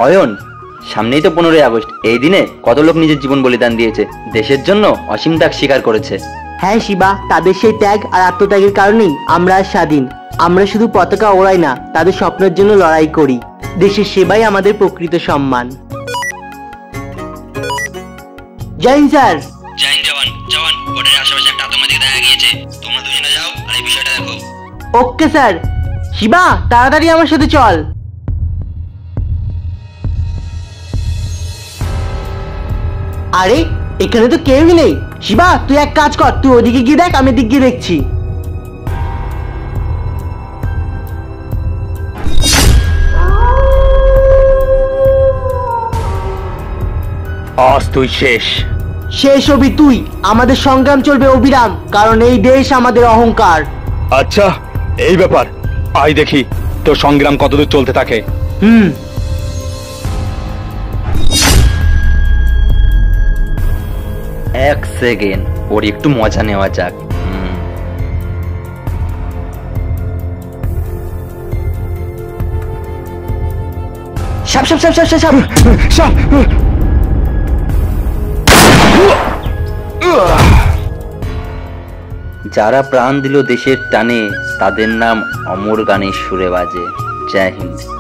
অয়ন, সামনেই তো 15ই আগস্ট। এই দিনে কত লোক নিজের জীবন বলিদান দিয়েছে, দেশের জন্য অসীম ত্যাগ স্বীকার করেছে। হ্যাঁ শিবা, তাদের সেই ত্যাগ আর আত্মত্যাগের কারণেই আমরা আজ স্বাধীন। আমরা শুধু পতাকা ওড়াই না, তাদের স্বপ্নের জন্য লড়াই করি। দেশের সেবাই আমাদের প্রকৃত সম্মান। জয় হিন্দ স্যার। জয় হিন্দ জওয়ান। জওয়ান, বর্ডারের আশেপাশে একটা আতঙ্কবাদী দেখা গিয়েছে, তোমরা দুজনে যাও আর এই বিষয়টা দেখো। Okay sir. শিবা, তাড়াতাড়ি আমার সাথে চল। আরে এখানে তো কেউই নেই। শিবা, তুই এক কাজ কর, তুই ওদিকে গিয়ে দেখ, আমি এদিক গিয়ে দেখছি। আজ তুই শেষ। শেষ হবি তুই। আমাদের সংগ্রাম চলবে অবিরাম, কারণ এই দেশ আমাদের অহংকার। আচ্ছা, এই ব্যাপার। আই দেখি তোর সংগ্রাম কতদূর চলতে থাকে। এক সেকেন্ড, ওর একটু মজা নেওয়া যাক। সাপ সাপ সাপ সাপ সাপ সাপ। যারা প্রাণ দিল দেশের টানে, তাদের নাম অমর গানের সুরে বাজে। জয় হিন্দ।